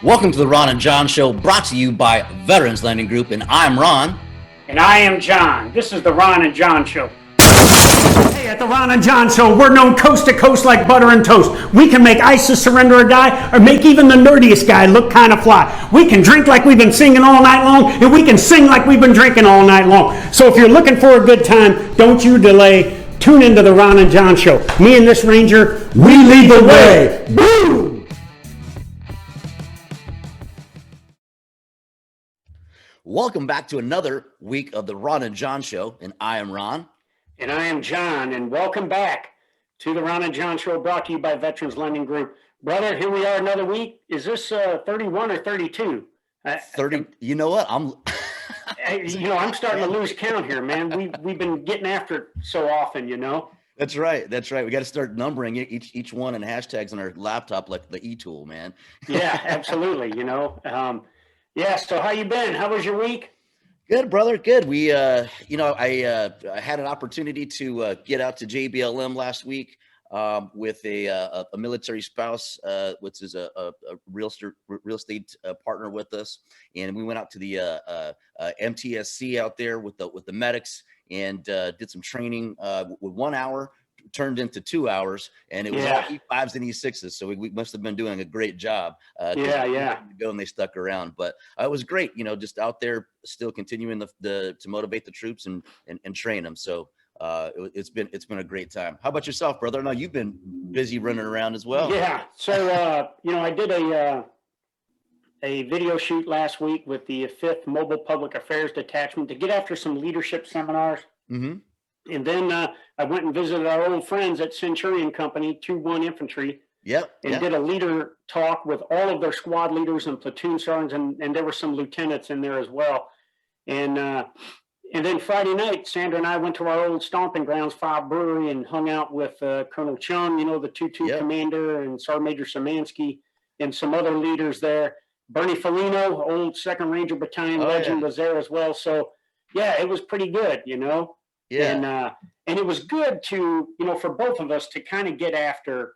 Welcome to the Ron and John Show, brought to you by Veterans Lending Group, and I'm Ron. And I am John. This is the Ron and John Show. Hey, at the Ron and John Show, we're known coast to coast like butter and toast. We can make ISIS surrender or die, or make even the nerdiest guy look kind of fly. We can drink like we've been singing all night long, and we can sing like we've been drinking all night long. So if you're looking for a good time, don't you delay. Tune into the Ron and John Show. Me and this Ranger, we lead the way. Boom! Welcome back to another week of the Ron and John Show, and I am Ron. And I am John, and welcome back to the Ron and John Show, brought to you by Veterans Lending Group. Brother, here we are another week. Is this 31 or 32? 30. You know what? I'm starting to lose count here, man. We've been getting after it so often, you know. That's right. We got to start numbering each one and hashtags on our laptop like the e-tool, man. Yeah, absolutely. Yeah. So how you been? How was your week? Good, brother. Good. We, I had an opportunity to get out to JBLM last week with a military spouse, which is a real estate partner with us, and we went out to the MTSC out there with the medics and did some training. With 1 hour turned into 2 hours, and it was all E5s and E6s. So we must have been doing a great job. To go, and they stuck around, but it was great. Just out there, still continuing to motivate the troops and train them. So it's been a great time. How about yourself, brother? I know you've been busy running around as well. Yeah. So I did a video shoot last week with the 5th Mobile Public Affairs Detachment to get after some leadership seminars. Mm-hmm. And then I went and visited our old friends at Centurion Company, 2-1 Infantry. And did a leader talk with all of their squad leaders and platoon sergeants, and there were some lieutenants in there as well. And then Friday night, Sandra and I went to our old stomping grounds, Fob Brewery, and hung out with Colonel Chung, the 2-2 commander, and Sergeant Major 𝗬𝗪𝗔𝗍𝗍, and some other leaders there. Bernie Felino, old 2nd Ranger Battalion legend, was there as well. So, yeah, it was pretty good, Yeah. And it was good to, for both of us to kind of get after,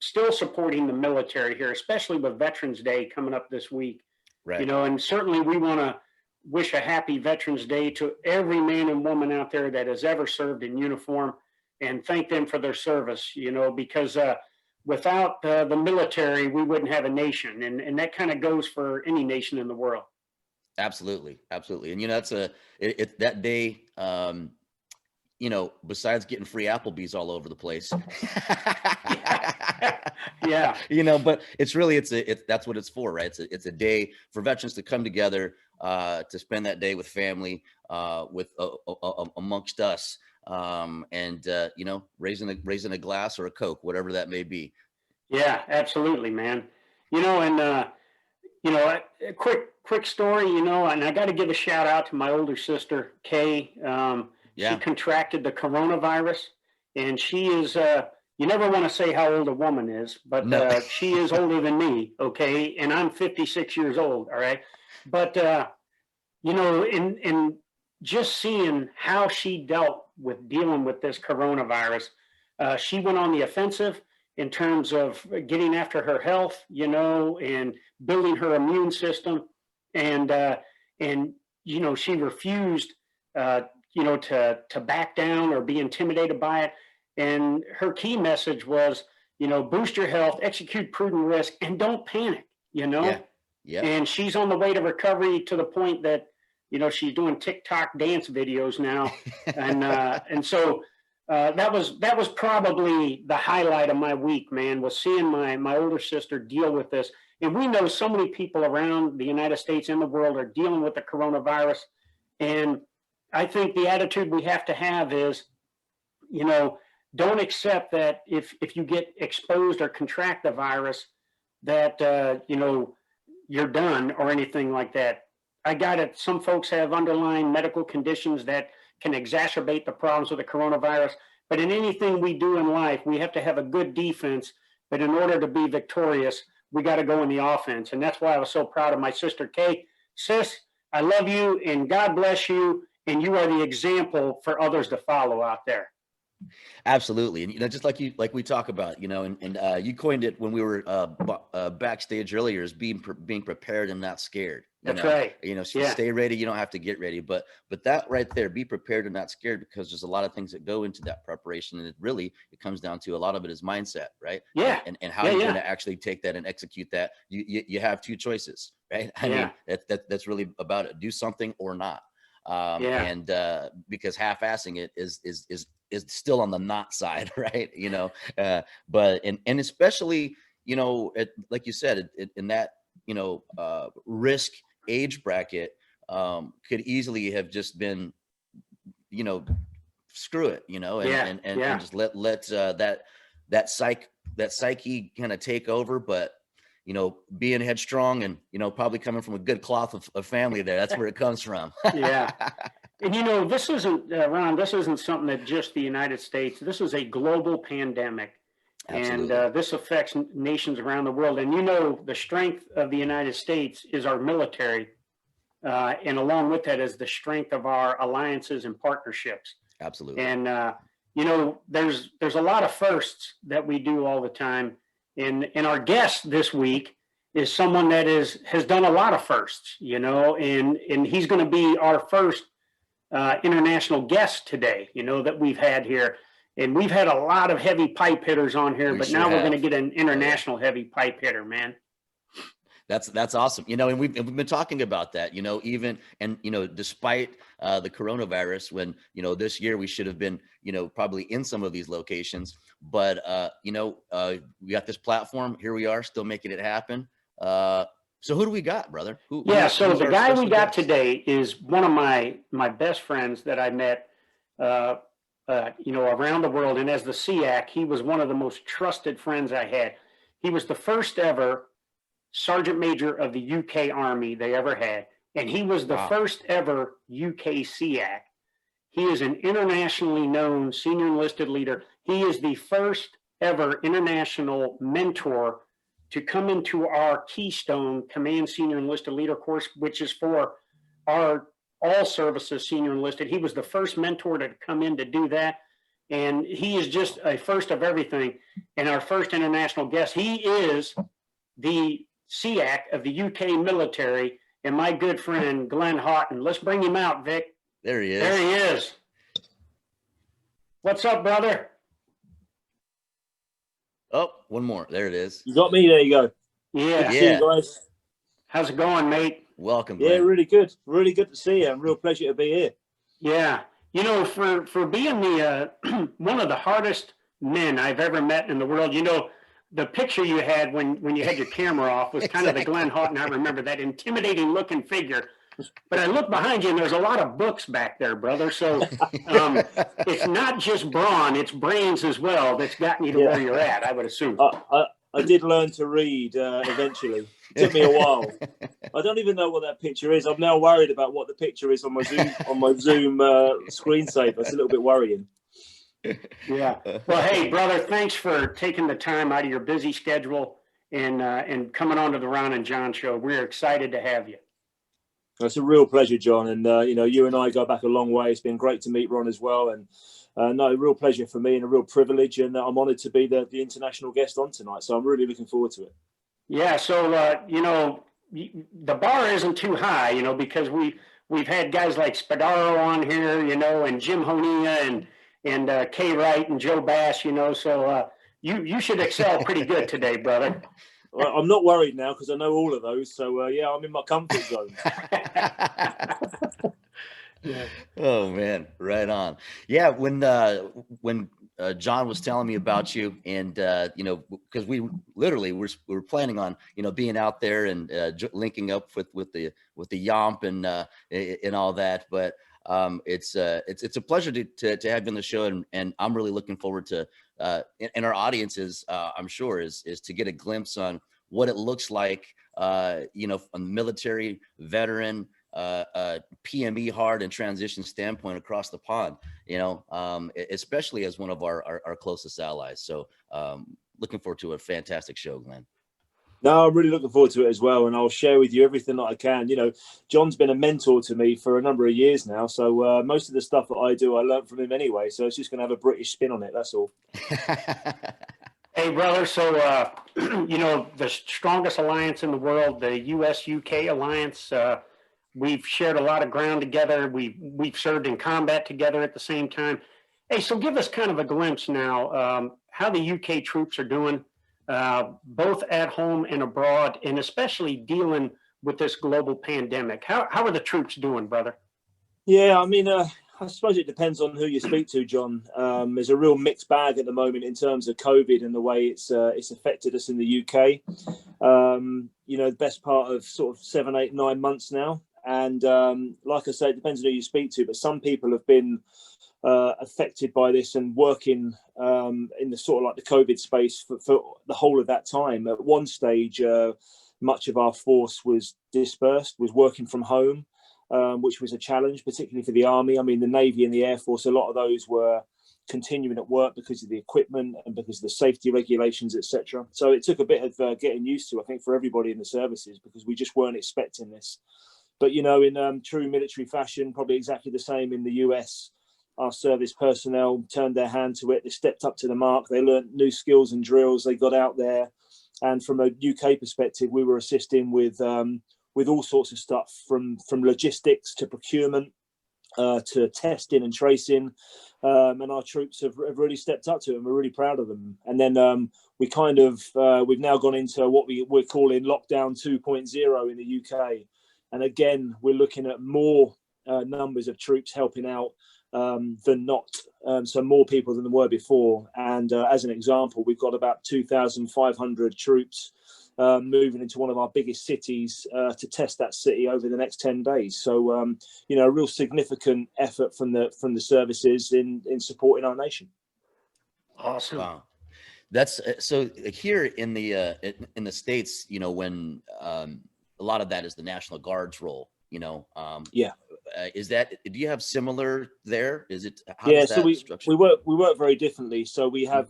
still supporting the military here, especially with Veterans Day coming up this week. Right. And certainly we want to wish a happy Veterans Day to every man and woman out there that has ever served in uniform, and thank them for their service, because without the military, we wouldn't have a nation. And that kind of goes for any nation in the world. Absolutely. And that's that day, besides getting free Applebee's all over the place. Yeah. But it's really, that's what it's for, right? It's a day for veterans to come together, to spend that day with family, amongst us, and raising a glass or a Coke, whatever that may be. Yeah, absolutely, man. A quick story, and I got to give a shout out to my older sister, Kay. She contracted the coronavirus, and she is, you never want to say how old a woman is, but no. She is older than me, okay? And I'm 56 years old, all right? But, in just seeing how she dealt with dealing with this coronavirus, she went on the offensive in terms of getting after her health, and building her immune system. And she refused, to back down or be intimidated by it. And her key message was, boost your health, execute prudent risk, and don't panic, Yeah. And she's on the way to recovery to the point that, she's doing TikTok dance videos now. And so that was probably the highlight of my week, man, was seeing my older sister deal with this. And we know so many people around the United States and the world are dealing with the coronavirus. And I think the attitude we have to have is, don't accept that if you get exposed or contract the virus, that, you're done or anything like that. I got it. Some folks have underlying medical conditions that can exacerbate the problems with the coronavirus. But in anything we do in life, we have to have a good defense. But in order to be victorious, we got to go in the offense. And that's why I was so proud of my sister, Kay. Sis, I love you and God bless you. And you are the example for others to follow out there. Absolutely. And, just like we talk about, and you coined it when we were backstage earlier, is being prepared and not scared. That's right. Yeah. Stay ready. You don't have to get ready, but that right there, be prepared and not scared, because there's a lot of things that go into that preparation. And it comes down to, a lot of it is mindset, right? Yeah. And how you're going to actually take that and execute that. You have two choices, right? I mean, that's really about it. Do something or not. And because half-assing it is still on the not side, right? But especially, like you said, in that, risk age bracket, could easily have just been, screw it, and just let that psyche kind of take over. But being headstrong and, probably coming from a good cloth of family there, that's where it comes from. Yeah. And, this isn't, Ron, this isn't something that just the United States, this is a global pandemic. Absolutely. And this affects nations around the world. And, the strength of the United States is our military. And along with that is the strength of our alliances and partnerships. Absolutely. And, there's a lot of firsts that we do all the time. And our guest this week is someone that has done a lot of firsts, and he's going to be our first international guest today, that we've had here. And we've had a lot of heavy pipe hitters on here, but now we're going to get an international heavy pipe hitter, man. That's awesome. And we've been talking about that, despite the coronavirus, when, this year we should have been, probably in some of these locations, but, we got this platform. Here we are, still making it happen. So who do we got, brother? So the guy we got today is one of my best friends that I met, around the world. And as the SEAC, he was one of the most trusted friends I had. He was the first ever Sergeant Major of the UK Army they ever had. And he was the first ever UK SEAC. He is an internationally known senior enlisted leader. He is the first ever international mentor to come into our Keystone Command Senior Enlisted Leader course, which is for our all services senior enlisted. He was the first mentor to come in to do that. And he is just a first of everything. And our first international guest, he is the SEAC of the UK military, and my good friend, Glenn Houghton. Let's bring him out, Vic. There he is. There he is. What's up, brother? Oh, one more. There it is. You got me. There you go. Yeah. Good to see you guys. How's it going, mate? Welcome, Glenn. Yeah, really good. Really good to see you. Real pleasure to be here. Yeah. For being the one of the hardest men I've ever met in the world, the picture you had when you had your camera off was kind of the Glenn Houghton. I remember that intimidating looking figure. But I look behind you and there's a lot of books back there, brother. So it's not just brawn, it's brains as well that's gotten you to where you're at, I would assume. I did learn to read eventually. It took me a while. I don't even know what that picture is. I'm now worried about what the picture is on my Zoom screensaver. It's a little bit worrying. Yeah. Well, hey, brother, thanks for taking the time out of your busy schedule and coming on to the Ron and John show. We're excited to have you. It's a real pleasure, John. And, you and I go back a long way. It's been great to meet Ron as well. And a real pleasure for me and a real privilege. And I'm honoured to be the international guest on tonight. So I'm really looking forward to it. Yeah. So, the bar isn't too high, because we've had guys like Spadaro on here, and Jim Honea and Kay Wright and Joe Bass, so you should excel pretty good today, brother. Well, I'm not worried now because I know all of those. So, I'm in my comfort zone. Yeah. Oh, man. Right on. Yeah. When John was telling me about you and, because we literally were planning on, being out there and linking up with the 𝗕𝘗𝗏 and all that. But it's a pleasure to have you on the show. And I'm really looking forward to, and our audiences, I'm sure is to get a glimpse on what it looks like, a military veteran, PME hard and transition standpoint across the pond, especially as one of our closest allies. So looking forward to a fantastic show, Glenn. No, I'm really looking forward to it as well, and I'll share with you everything that I can. You know, John's been a mentor to me for a number of years now, so most of the stuff that I do, I learned from him anyway. So it's just going to have a British spin on it. That's all. Hey, brother. So, you know, the strongest alliance in the world, the U.S.-UK alliance. We've shared a lot of ground together. We've served in combat together at the same time. Hey, so give us kind of a glimpse now how the UK troops are doing. Both at home and abroad, and especially dealing with this global pandemic. How are the troops doing, brother? Yeah, I mean, I suppose it depends on who you speak to, John. There's a real mixed bag at the moment in terms of COVID and the way it's affected us in the UK. You know, the best part of sort of 7, 8, 9 months now. And like I say, it depends on who you speak to, but some people have been affected by this and working in the sort of like the COVID space for the whole of that time. At one stage, much of our force was dispersed, was working from home, which was a challenge, particularly for the Army. I mean, the Navy and the Air Force, a lot of those were continuing at work because of the equipment and because of the safety regulations, etc. So it took a bit of getting used to, I think, for everybody in the services, because we just weren't expecting this. But, you know, in true military fashion, probably exactly the same in the US. Our service personnel turned their hand to it. They stepped up to the mark. They learned new skills and drills. They got out there. And from a UK perspective, we were assisting with all sorts of stuff, from logistics to procurement to testing and tracing. And our troops have really stepped up to it, and we're really proud of them. And then we've now gone into what we're calling lockdown 2.0 in the UK. And again, we're looking at more numbers of troops helping out than not. So more people than there were before. And as an example, we've got about 2,500 troops moving into one of our biggest cities to test that city over the next 10 days. So, you know, a real significant effort from the services in supporting our nation. Awesome. Wow. That's so here in the States, you know, when a lot of that is the National Guard's role, you know. Yeah. Is that, do you have similar there? Is it, how yeah, does that so we structure? we work very differently. So we have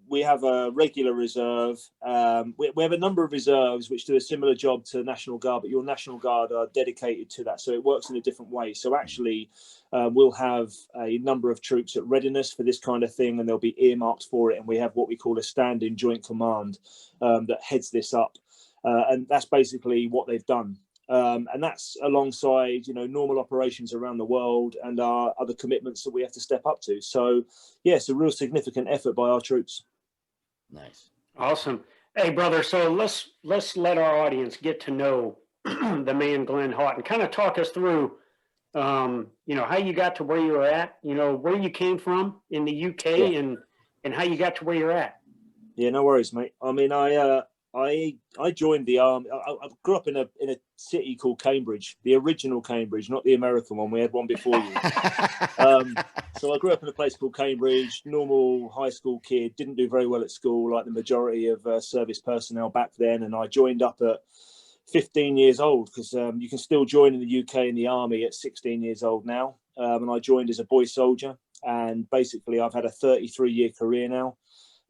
we have a regular reserve. We have a number of reserves which do a similar job to National Guard, but your National Guard are dedicated to that, so it works in a different way. So actually we'll have a number of troops at readiness for this kind of thing, and they'll be earmarked for it, and we have what we call a standing joint command that heads this up, and that's basically what they've done. And that's alongside, you know, normal operations around the world and our other commitments that we have to step up to. So, yeah, it's a real significant effort by our troops. Nice. Awesome. Hey, brother. So let's let our audience get to know the man, Glenn Haughton. Kind of talk us through, you know, how you got to where you were at. You know, where you came from in the UK, and how you got to where you're at. Yeah, no worries, mate. I mean, I joined the army. I grew up in a city called Cambridge, the original Cambridge, not the American one. We had one before you. So I grew up in a place called Cambridge, normal high school kid, didn't do very well at school like the majority of service personnel back then. And I joined up at 15 years old, because you can still join in the UK in the army at 16 years old now. And I joined as a boy soldier. And basically, I've had a 33-year career now.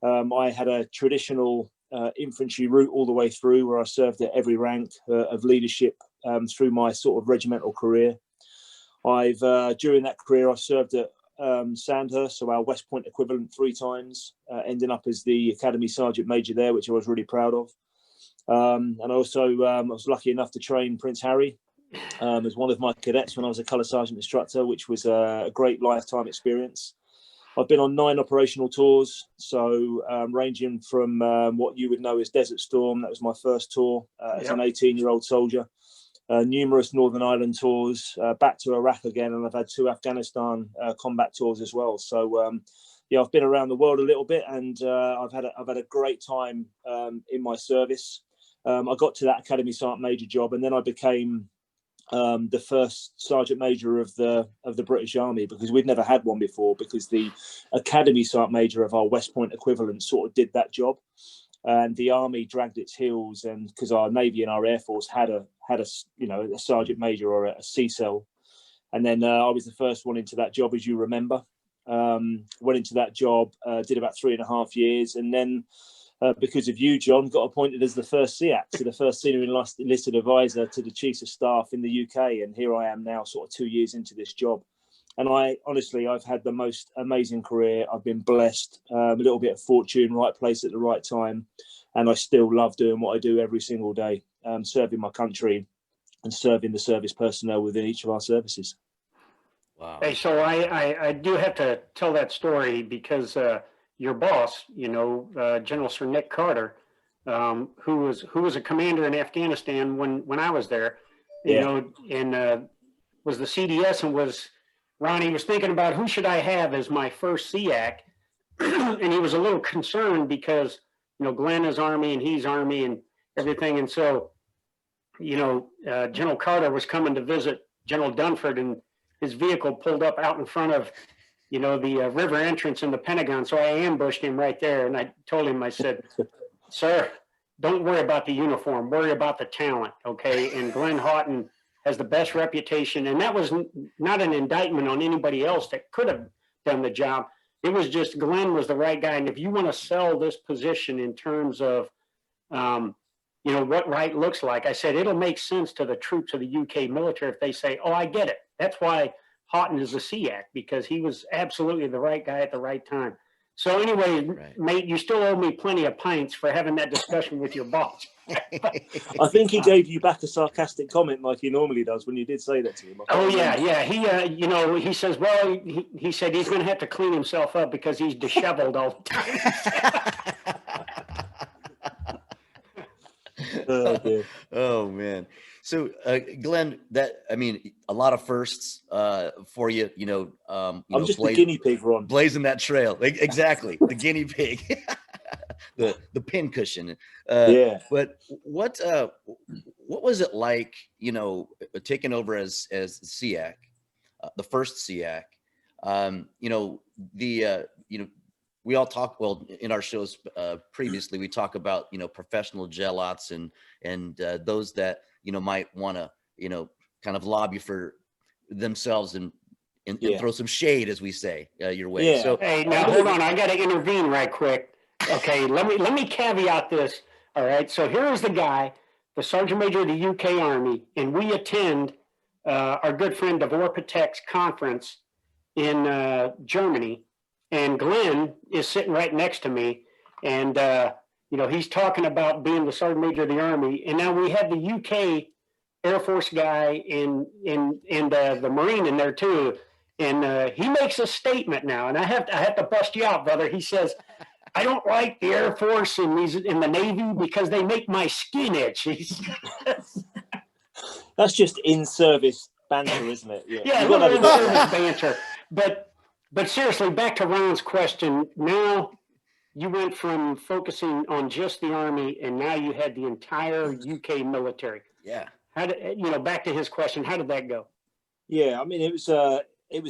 I had a traditional infantry route all the way through, where I served at every rank of leadership through my sort of regimental career. I've during that career, I served at Sandhurst, so our West Point equivalent, 3 times, ending up as the Academy Sergeant Major there, which I was really proud of. And also, I was lucky enough to train Prince Harry as one of my cadets when I was a colour sergeant instructor, which was a great lifetime experience. I've been on 9 operational tours, so ranging from what you would know as Desert Storm. That was my first tour as an 18-year-old soldier. Numerous Northern Ireland tours, back to Iraq again, and I've had 2 Afghanistan combat tours as well. So yeah, I've been around the world a little bit, and I've had a great time in my service. I got to that Academy Sergeant Major job, and then I became the first Sergeant Major of the British Army, because we'd never had one before, because the Academy Sergeant Major of our West Point equivalent sort of did that job, and the Army dragged its heels, and because our Navy and our Air Force had a you know, a Sergeant Major or a CSEL, and then I was the first one into that job, as you remember. Went into that job, did about 3.5 years, and then because of you, John, got appointed as the first SEAC, so the first Senior Enlisted Advisor to the Chiefs of Staff in the UK. And here I am now, sort of 2 years into this job. And I've had the most amazing career. I've been blessed, a little bit of fortune, right place at the right time. And I still love doing what I do every single day, serving my country and serving the service personnel within each of our services. Wow. Hey, so I do have to tell that story because your boss, General Sir Nick Carter, who was a commander in Afghanistan when I was there, and was the CDS, and Ronnie was thinking about who should I have as my first SEAC, and he was a little concerned because Glenn is Army and he's Army and everything, and so General Carter was coming to visit General Dunford, and his vehicle pulled up out in front of the river entrance in the Pentagon. So I ambushed him right there, and I told him, I said, "Sir, don't worry about the uniform, worry about the talent, okay?" And Glenn Houghton has the best reputation, and that was not an indictment on anybody else that could have done the job. It was just Glenn was the right guy. And if you want to sell this position in terms of what right looks like, I said it'll make sense to the troops of the UK military if they say, "Oh, I get it. That's why Houghton is a SEAC, because he was absolutely the right guy at the right time." So anyway, right, mate, you still owe me plenty of pints for having that discussion with your boss. I think he gave you back a sarcastic comment like he normally does when you did say that to him. Oh yeah. He he says, well, he said he's going to have to clean himself up because he's disheveled all the time. Oh, dear. Oh man. So Glenn, a lot of firsts for you. I'm just the guinea pig, Ron. Blazing that trail, exactly. The guinea pig, the pin cushion. Yeah. But what was it like? Taking over as SEAC, the first SEAC. We all talk, well, in our shows previously, we talk about, professional jealots and those that, might want to, kind of lobby for themselves and throw some shade, as we say, your way. Yeah. So, hey, now hold on, I got to intervene right quick. Okay, let me caveat this. All right, so here is the guy, the Sergeant Major of the UK Army, and we attend our good friend 𝗸𝘂𝗵𝘁𝗶𝘁𝗶 conference in Germany. And Glenn is sitting right next to me, and he's talking about being the Sergeant Major of the Army. And now we have the UK Air Force guy and the Marine in there too. And he makes a statement now, and I have to bust you out, brother. He says, "I don't like the Air Force and the Navy because they make my skin itch." That's just in-service banter, isn't it? Yeah, in-service banter. But seriously, back to Ron's question. Now you went from focusing on just the Army, and now you had the entire UK military. Yeah. How did back to his question? How did that go? Yeah, I mean, it was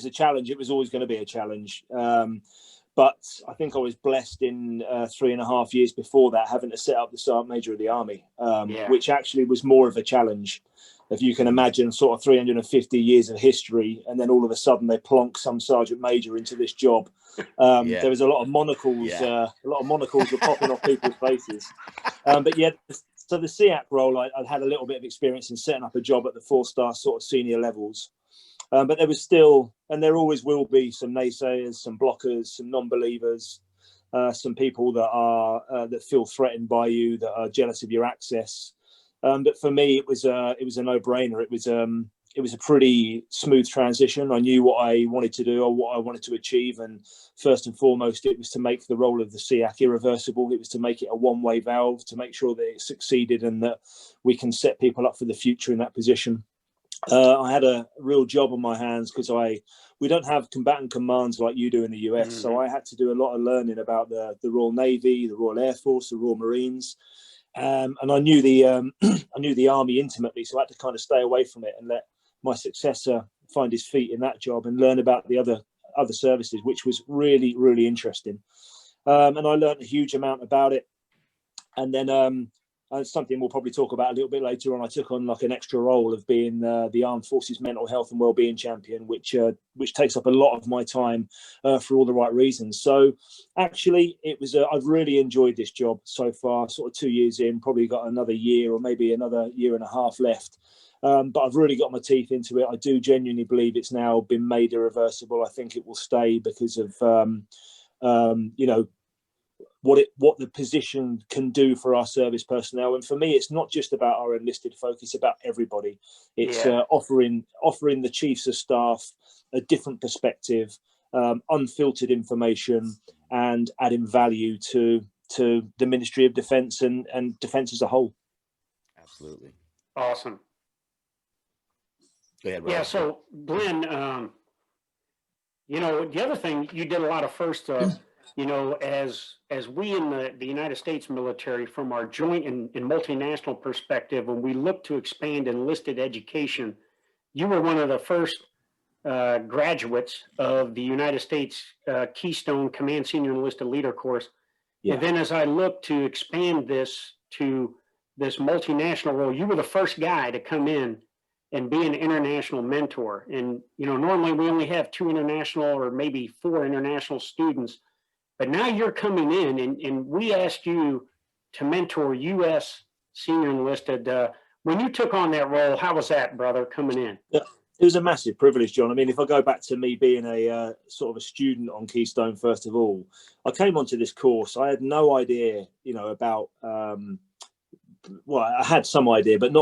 a challenge. It was always going to be a challenge. But I think I was blessed in 3.5 years before that, having to set up the Sergeant Major of the Army, which actually was more of a challenge. If you can imagine sort of 350 years of history, and then all of a sudden they plonk some Sergeant Major into this job. There was a lot of monocles, were popping off people's faces. But yeah, so the SEAC role, I'd had a little bit of experience in setting up a job at the 4-star sort of senior levels. But there was still, and there always will be, some naysayers, some blockers, some non-believers, some people that feel threatened by you, that are jealous of your access. But for me, it was a no-brainer. It was a pretty smooth transition. I knew what I wanted to do or what I wanted to achieve, and first and foremost, it was to make the role of the SEAC irreversible. It was to make it a one-way valve, to make sure that it succeeded and that we can set people up for the future in that position. I had a real job on my hands because we don't have combatant commands like you do in the US. Mm-hmm. So I had to do a lot of learning about the Royal Navy, the Royal Air Force, the Royal Marines. And I knew the Army intimately, so I had to kind of stay away from it and let my successor find his feet in that job and learn about the other services, which was really, really interesting. And I learned a huge amount about it. And then something we'll probably talk about a little bit later on. I took on like an extra role of being the Armed Forces Mental Health and Wellbeing Champion, which takes up a lot of my time for all the right reasons. So actually, it was I've really enjoyed this job so far. Sort of 2 years in, probably got another year or maybe another year and a half left. But I've really got my teeth into it. I do genuinely believe it's now been made irreversible. I think it will stay because of you know, what the position can do for our service personnel. And for me, it's not just about our enlisted folk, it's about everybody. It's offering the chiefs of staff a different perspective, unfiltered information, and adding value to the Ministry of Defence and Defence as a whole. Absolutely. Awesome. Go ahead, Rob. Yeah, so Glenn, you know, the other thing you did a lot of first, you know, as we in the United States military, from our joint and multinational perspective, when we look to expand enlisted education, you were one of the first graduates of the United States Keystone Command Senior Enlisted Leader course. Yeah. And then as I look to expand this to this multinational role, you were the first guy to come in and be an international mentor. And, you know, normally we only have 2 international or maybe 4 international students. But now you're coming in and we asked you to mentor U.S. Senior Enlisted. When you took on that role, how was that, brother, coming in? Yeah, it was a massive privilege, John. I mean, if I go back to me being a sort of a student on Keystone, first of all, I came onto this course. I had no idea, you know, about, well, I had some idea, but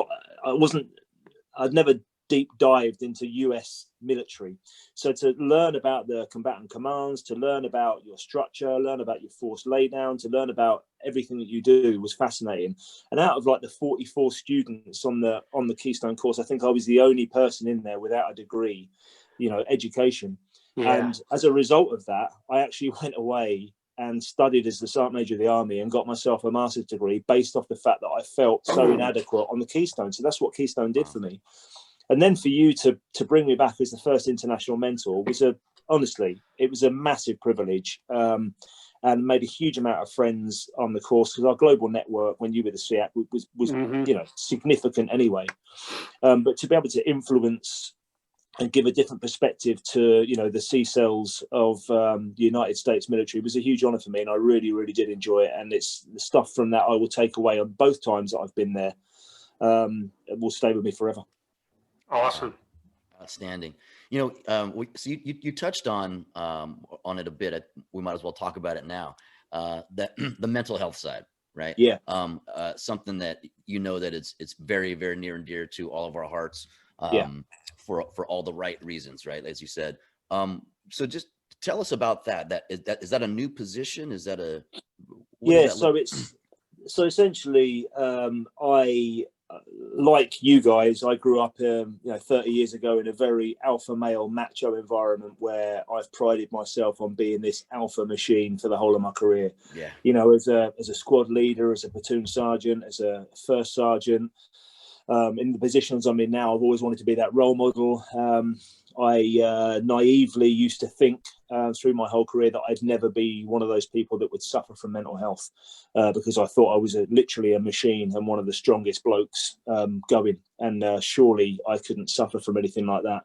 I'd never deep dived into US military. So to learn about the combatant commands, to learn about your structure, learn about your force laydown, to learn about everything that you do was fascinating. And out of like the 44 students on the Keystone course, I think I was the only person in there without a degree, you know, education. Yeah. And as a result of that, I actually went away and studied as the Sergeant Major of the Army and got myself a master's degree based off the fact that I felt so inadequate on the Keystone. So that's what Keystone did for me. And then for you to bring me back as the first international mentor was honestly, it was a massive privilege, and made a huge amount of friends on the course, because our global network, when you were the SEAC, was you know, significant anyway. But to be able to influence and give a different perspective to, you know, the C cells of the United States military was a huge honor for me, and I really, really did enjoy it. And it's the stuff from that I will take away on both times that I've been there. It will stay with me forever. Awesome. Outstanding. You know, so you touched on it a bit. We might as well talk about it now. That the mental health side, right? Yeah. Something that you know that it's very, very near and dear to all of our hearts. For all the right reasons, right? As you said. So just tell us about that. Is that a new position? Is that a so essentially I. Like you guys, I grew up, you know, 30 years ago in a very alpha male macho environment where I've prided myself on being this alpha machine for the whole of my career. Yeah. You know, as a squad leader, as a platoon sergeant, as a first sergeant, in the positions I'm in now, I've always wanted to be that role model. I naively used to think through my whole career that I'd never be one of those people that would suffer from mental health, because I thought I was literally a machine and one of the strongest blokes going, and surely I couldn't suffer from anything like that.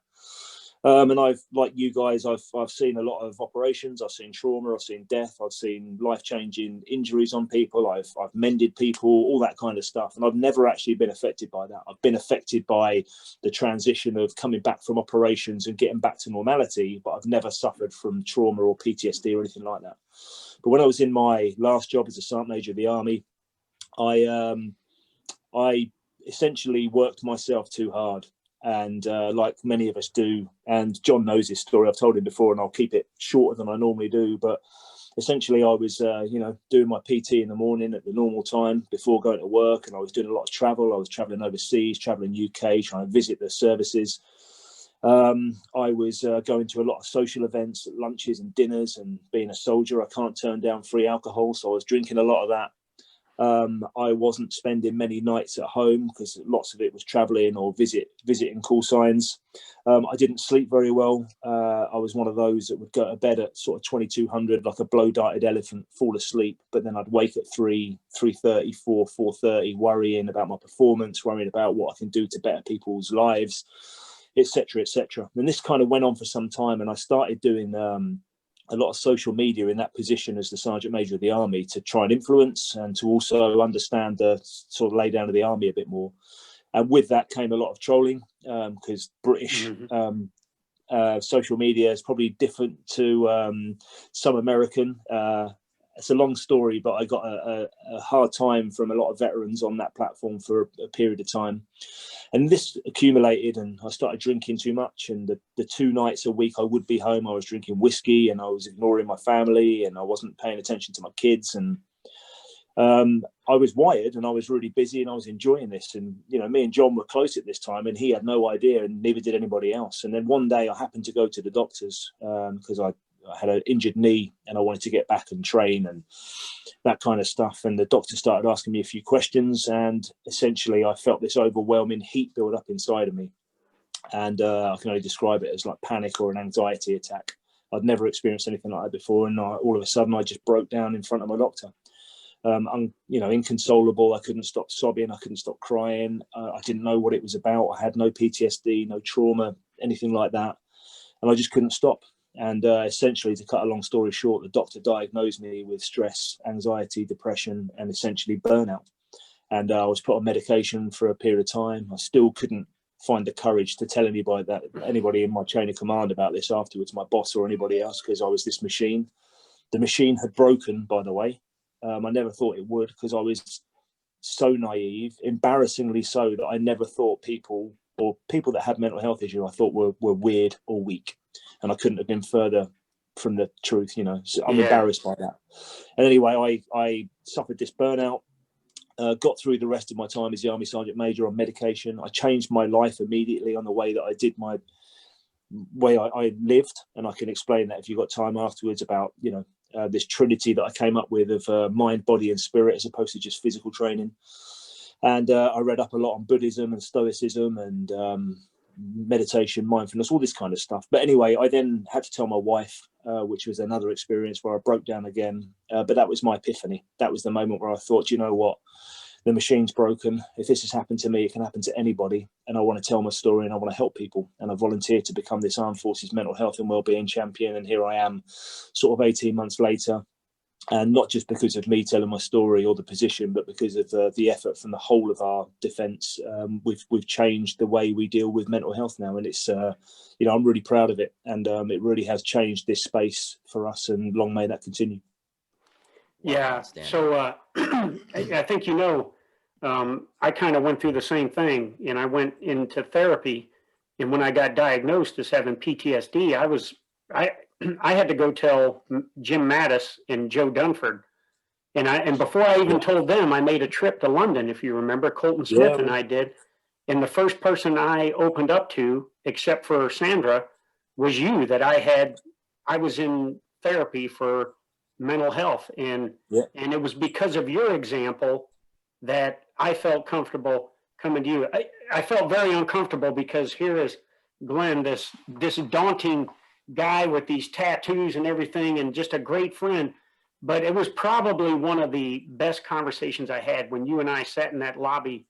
And I've, like you guys, I've seen a lot of operations. I've seen trauma. I've seen death. I've seen life-changing injuries on people. I've mended people, all that kind of stuff. And I've never actually been affected by that. I've been affected by the transition of coming back from operations and getting back to normality, but I've never suffered from trauma or PTSD or anything like that. But when I was in my last job as a Sergeant Major of the Army, I essentially worked myself too hard. And like many of us do, and John knows this story, I've told him before, and I'll keep it shorter than I normally do, but essentially I was you know, doing my PT in the morning at the normal time before going to work, and I was doing a lot of travel. I was traveling overseas, traveling UK, trying to visit the services. I was going to a lot of social events, lunches and dinners, and being a soldier, I can't turn down free alcohol, so I was drinking a lot of that. I wasn't spending many nights at home because lots of it was traveling or visiting call signs. I didn't sleep very well. I was one of those that would go to bed at sort of 2200 like a blow-darted elephant, fall asleep, but then I'd wake at 3:30, 4:30, worrying about my performance, worrying about what I can do to better people's lives, etc., etc. And this kind of went on for some time, and I started doing a lot of social media in that position as the Sergeant Major of the Army to try and influence and to also understand the sort of lay down of the Army a bit more. And with that came a lot of trolling, because British social media is probably different to some American. It's a long story, but I got a hard time from a lot of veterans on that platform for a period of time. And this accumulated, and I started drinking too much. And the 2 nights a week I would be home, I was drinking whiskey, and I was ignoring my family, and I wasn't paying attention to my kids. And I was wired, and I was really busy, and I was enjoying this. And, you know, me and John were close at this time, and he had no idea, and neither did anybody else. And then one day I happened to go to the doctors because I had an injured knee and I wanted to get back and train and that kind of stuff. And the doctor started asking me a few questions, and essentially I felt this overwhelming heat build up inside of me. And I can only describe it as like panic or an anxiety attack. I'd never experienced anything like that before. And all of a sudden I just broke down in front of my doctor. I'm, you know, inconsolable. I couldn't stop sobbing. I couldn't stop crying. I didn't know what it was about. I had no PTSD, no trauma, anything like that. And I just couldn't stop. And essentially, to cut a long story short, the doctor diagnosed me with stress, anxiety, depression, and essentially burnout. And I was put on medication for a period of time. I still couldn't find the courage to tell anybody in my chain of command about this afterwards, my boss or anybody else, because I was this machine. The machine had broken, by the way. I never thought it would, because I was so naive, embarrassingly so, that I never thought people that had mental health issues, I thought were weird or weak. And I couldn't have been further from the truth, you know. So I'm embarrassed by that. And anyway, I suffered this burnout, got through the rest of my time as the Army Sergeant Major on medication. I changed my life immediately on the way that I did my way I lived. And I can explain that if you've got time afterwards about, you know, this trinity that I came up with of mind, body and spirit, as opposed to just physical training. And I read up a lot on Buddhism and Stoicism and meditation, mindfulness, all this kind of stuff. But anyway, I then had to tell my wife, which was another experience where I broke down again. But that was my epiphany. That was the moment where I thought, you know what, the machine's broken. If this has happened to me, it can happen to anybody. And I want to tell my story and I want to help people. And I volunteered to become this Armed Forces mental health and wellbeing champion. And here I am sort of 18 months later. And not just because of me telling my story or the position, but because of the effort from the whole of our defence. We've changed the way we deal with mental health now, and it's you know, I'm really proud of it, and it really has changed this space for us. And long may that continue. Yeah. So I think, you know, I kind of went through the same thing, and I went into therapy, and when I got diagnosed as having PTSD, I had to go tell Jim Mattis and Joe Dunford. And before I even told them, I made a trip to London, if you remember. Colton Smith and I did. And the first person I opened up to, except for Sandra, was you, that I was in therapy for mental health. And it was because of your example that I felt comfortable coming to you. I felt very uncomfortable because here is Glenn, this daunting guy with these tattoos and everything, and just a great friend. But it was probably one of the best conversations I had when you and I sat in that lobby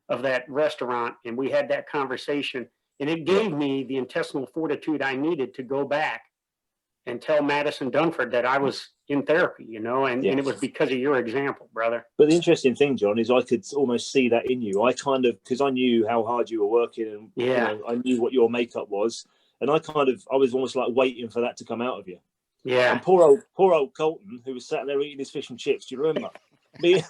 of that restaurant and we had that conversation, and it gave me the intestinal fortitude I needed to go back and tell Madison Dunford that I was in therapy, you know, and it was because of your example, brother. But the interesting thing, John, is I could almost see that in you. I kind of, because I knew how hard you were working, and you know, I knew what your makeup was. And I was almost like waiting for that to come out of you. Yeah. And poor old Colton, who was sat there eating his fish and chips. Do you remember? me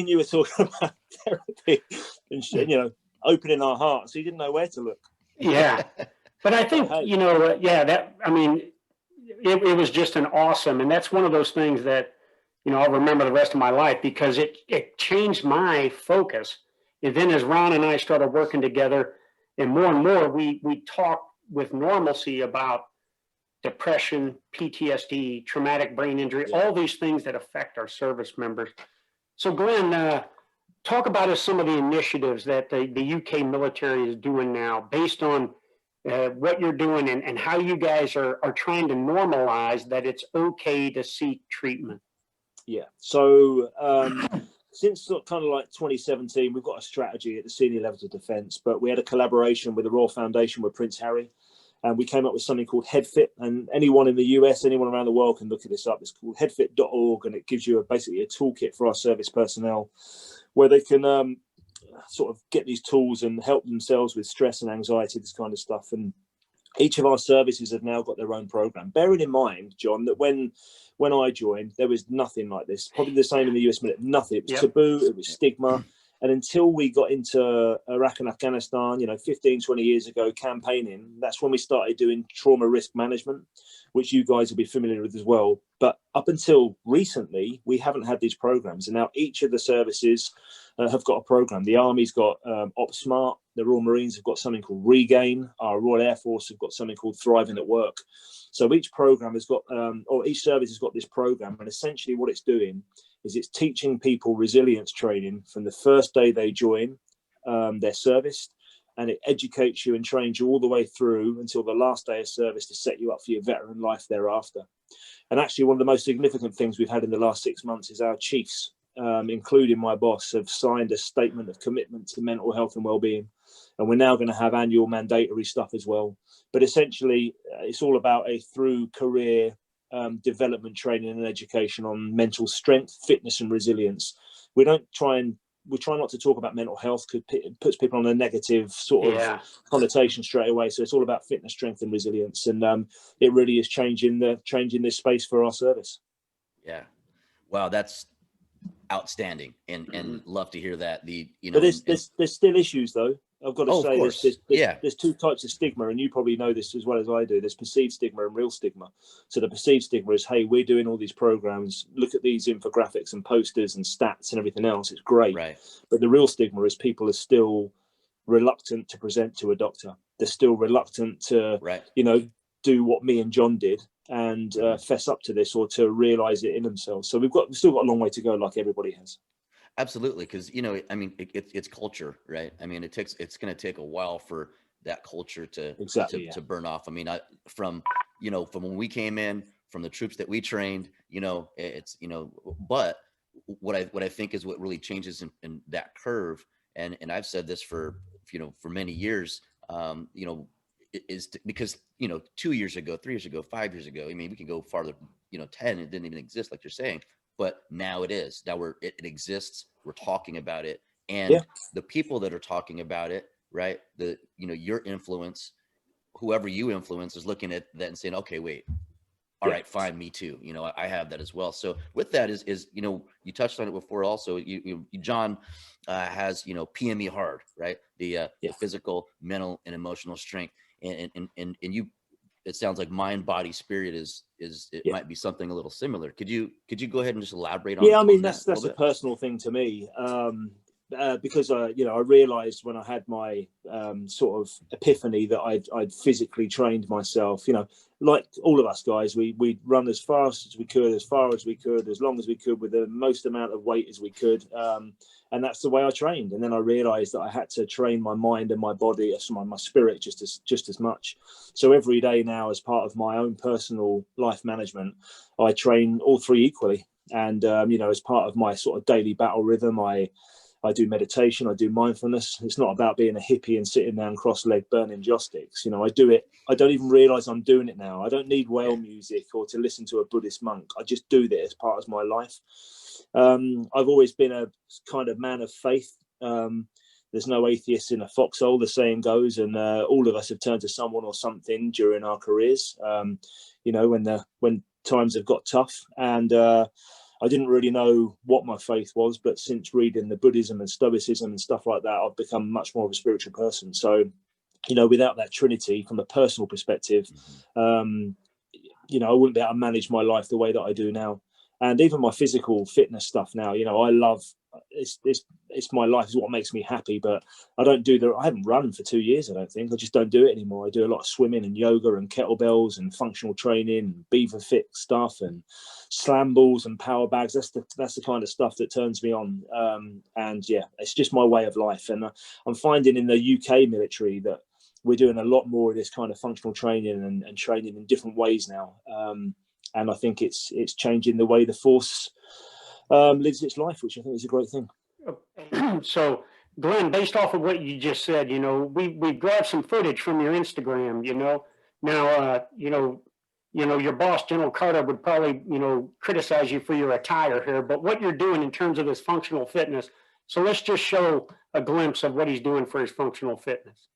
and you were talking about therapy and, you know, opening our hearts. He didn't know where to look. Yeah. But I think, you know, I mean, it was just an awesome, and that's one of those things that, you know, I'll remember the rest of my life, because it changed my focus. And then as Ron and I started working together, and more, we talked with normalcy about depression, PTSD, traumatic brain injury, all these things that affect our service members. So Glenn, talk about some of the initiatives that the UK military is doing now based on what you're doing and how you guys are trying to normalize that it's okay to seek treatment. Yeah. So since sort of kind of like 2017, we've got a strategy at the senior levels of defence, but we had a collaboration with the Royal Foundation with Prince Harry, and we came up with something called HeadFit. And anyone in the US, anyone around the world can look at this up. It's called 𝗕𝗏𝗏𝑠.org, and it gives you basically a toolkit for our service personnel where they can sort of get these tools and help themselves with stress and anxiety, this kind of stuff. And each of our services have now got their own program. Bearing in mind, John, that when I joined, there was nothing like this. Probably the same in the US military. Nothing. It was taboo. It was stigma. And until we got into Iraq and Afghanistan, 15, 20 years ago, campaigning, that's when we started doing trauma risk management, which you guys will be familiar with as well. But up until recently, we haven't had these programs. And now each of the services have got a program. The Army's got OpSmart. The Royal Marines have got something called Regain. Our Royal Air Force have got something called Thriving at Work. So each program has got, or each service has got this program. And essentially what it's doing is it's teaching people resilience training from the first day they join their service, and it educates you and trains you all the way through until the last day of service to set you up for your veteran life thereafter. And actually one of the most significant things we've had in the last 6 months is our chiefs, including my boss, have signed a statement of commitment to mental health and well-being. And we're now going to have annual mandatory stuff as well. But essentially, it's all about a through career development training and education on mental strength, fitness and resilience. We try not to talk about mental health because it puts people on a negative sort of connotation straight away. So it's all about fitness, strength and resilience. And it really is changing this space for our service. Yeah. Wow. That's outstanding. And love to hear that. But there's still issues though. I've got to say there's two types of stigma, and you probably know this as well as I do. There's perceived stigma and real stigma. So the perceived stigma is, hey, we're doing all these programs, look at these infographics and posters and stats and everything else. It's great. Right. But the real stigma is people are still reluctant to present to a doctor. They're still reluctant to, do what me and John did and fess up to this or to realize it in themselves. So we've still got a long way to go, like everybody has. Absolutely, because it's culture, right? I mean, it's going to take a while for that culture to burn off. I mean, from when we came in, from the troops that we trained, but what I think is what really changes in that curve, and I've said this for many years, because 2 years ago, 3 years ago, 5 years ago, I mean, we can go farther, 10, it didn't even exist, like you're saying. But now it is. Now it exists. We're talking about it, and the people that are talking about it, right? Your influence, whoever you influence, is looking at that and saying, "Okay, wait, all right, fine, me too. I have that as well." So with that is you touched on it before. Also, John has PME hard, right? The physical, mental, and emotional strength, and you. It sounds like mind, body, spirit might be something a little similar. Could you go ahead and just elaborate on? Yeah, I mean that's a personal thing to me, because I realized when I had my sort of epiphany that I'd physically trained myself. Like all of us guys, we'd run as fast as we could, as far as we could, as long as we could, with the most amount of weight as we could. And that's the way I trained. And then I realized that I had to train my mind and my body, my spirit just as much. So every day now, as part of my own personal life management, I train all three equally. And, as part of my sort of daily battle rhythm, I do meditation, I do mindfulness. It's not about being a hippie and sitting down cross-legged burning joss sticks. I do it. I don't even realize I'm doing it now. I don't need whale music or to listen to a Buddhist monk. I just do this as part of my life. I've always been a kind of man of faith. There's no atheists in a foxhole, the saying goes, and all of us have turned to someone or something during our careers, when times have got tough. And I didn't really know what my faith was, but since reading the Buddhism and Stoicism and stuff like that, I've become much more of a spiritual person. So, without that trinity, from a personal perspective, I wouldn't be able to manage my life the way that I do now. And even my physical fitness stuff now, I love it's my life is what makes me happy. But I haven't run for 2 years. I don't think. I just don't do it anymore. I do a lot of swimming and yoga and kettlebells and functional training and 𝗕𝘂𝘂𝘶 stuff and slam balls and power bags. That's the kind of stuff that turns me on. And yeah, it's just my way of life. And I'm finding in the UK military that we're doing a lot more of this kind of functional training and training in different ways now. And I think it's changing the way the force lives its life, which I think is a great thing. So, Glenn, based off of what you just said, we grabbed some footage from your Instagram. Now, your boss, General Carter, would probably, criticize you for your attire here, but what you're doing in terms of his functional fitness. So let's just show a glimpse of what he's doing for his functional fitness.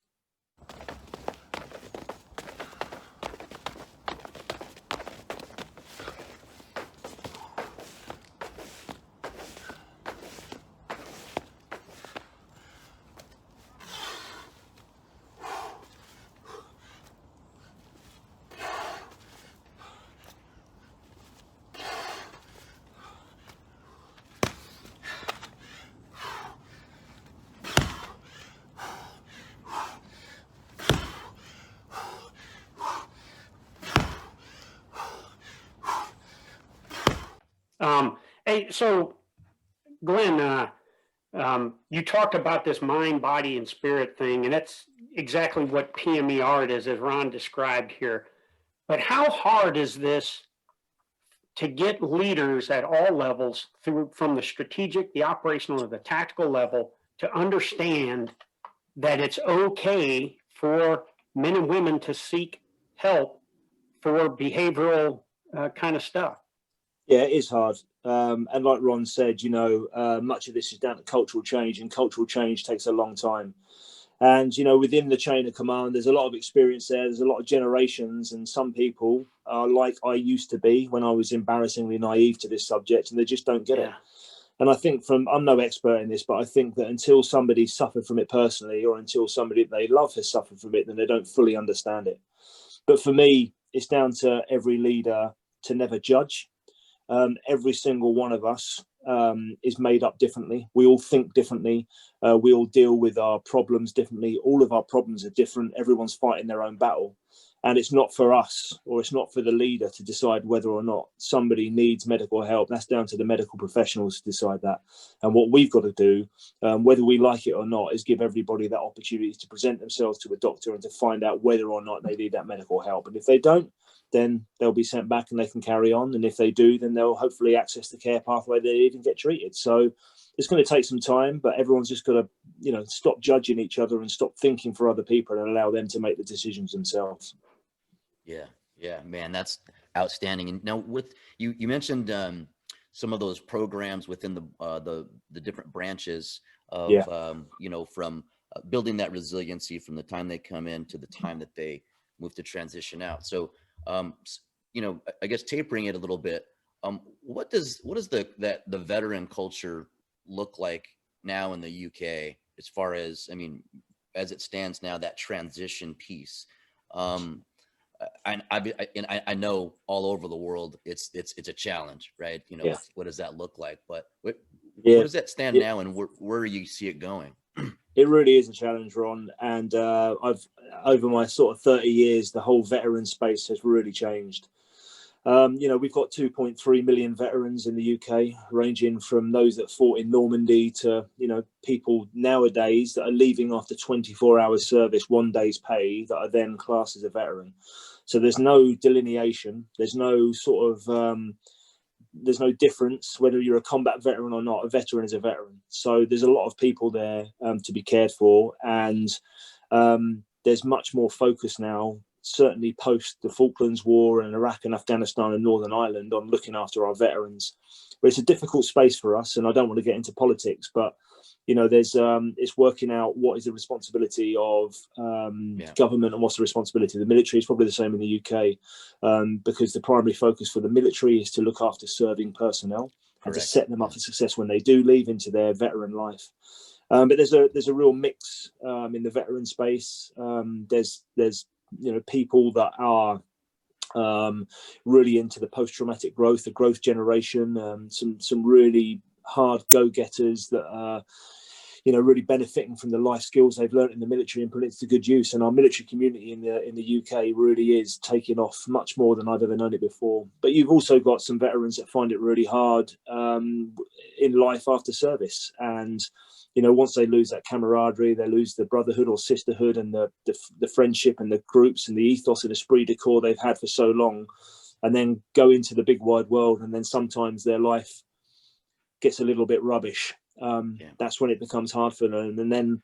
So, Glenn, you talked about this mind, body, and spirit thing, and that's exactly what PME art is, as Ron described here. But how hard is this to get leaders at all levels, from the strategic, the operational, or the tactical level, to understand that it's okay for men and women to seek help for behavioral kind of stuff? Yeah, it is hard. And like Ron said, much of this is down to cultural change, and cultural change takes a long time. And, within the chain of command, there's a lot of experience there. There's a lot of generations, and some people are like I used to be when I was embarrassingly naive to this subject, and they just don't get it. And I think I'm no expert in this, but I think that until somebody suffered from it personally, or until somebody they love has suffered from it, then they don't fully understand it. But for me, it's down to every leader to never judge. Every single one of us is made up differently. We all think differently. We all deal with our problems differently. All of our problems are different. Everyone's fighting their own battle. And it's not for us, or it's not for the leader to decide whether or not somebody needs medical help. That's down to the medical professionals to decide that. And what we've got to do, whether we like it or not, is give everybody that opportunity to present themselves to a doctor and to find out whether or not they need that medical help. And if they don't, then they'll be sent back and they can carry on. And if they do, then they'll hopefully access the care pathway they need and get treated. So it's going to take some time, but everyone's just got to, stop judging each other and stop thinking for other people and allow them to make the decisions themselves. Yeah, man, that's outstanding. And now, with you mentioned some of those programs within the different branches of, from building that resiliency from the time they come in to the time that they move to transition out. So, I guess tapering it a little bit, what does the veteran culture look like now in the UK, as far as, as it stands now, that transition piece? I know all over the world it's a challenge, right? What does that look like? But where does that stand now, and where do you see it going? It really is a challenge, Ron. And I've, over my sort of 30 years, the whole veteran space has really changed. We've got 2.3 million veterans in the UK, ranging from those that fought in Normandy to, people nowadays that are leaving after 24 hours service, 1 day's pay, that are then classed as a veteran. So there's no delineation. There's no sort of, there's no difference whether you're a combat veteran or not. A veteran is a veteran. So there's a lot of people there to be cared for. And there's much more focus now, certainly post the Falklands War and Iraq and Afghanistan and Northern Ireland, on looking after our veterans. But it's a difficult space for us, and I don't want to get into politics, but there's it's working out what is the responsibility of government and what's the responsibility of the military. It's probably the same in the UK, because the primary focus for the military is to look after serving personnel and to set them up for success when they do leave into their veteran life. But there's a real mix in the veteran space. There's people that are really into the post-traumatic growth, the growth generation, some really hard go-getters that are, you know, really benefiting from the life skills they've learned in the military and putting it to good use. And our military community in the UK really is taking off much more than I've ever known it before. But you've also got some veterans that find it really hard in life after service. And, you know, once they lose that camaraderie, they lose the brotherhood or sisterhood and the friendship and the groups and the ethos and esprit de corps they've had for so long, and then go into the big wide world, and then sometimes their life gets a little bit rubbish. That's when it becomes hard for them, and then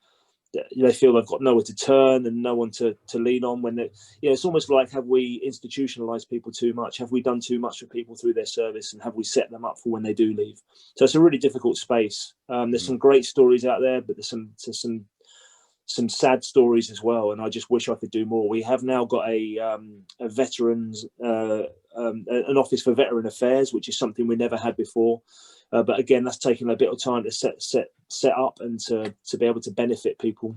they feel they've got nowhere to turn and no one to lean on. When it's almost like, have we institutionalized people too much? Have we done too much for people through their service, and have we set them up for when they do leave? So it's a really difficult space. There's some great stories out there, but there's some sad stories as well, and I just wish I could do more. We have now got a veterans an office for veteran affairs, which is something we never had before. But again, that's taken a bit of time to set up and to be able to benefit people.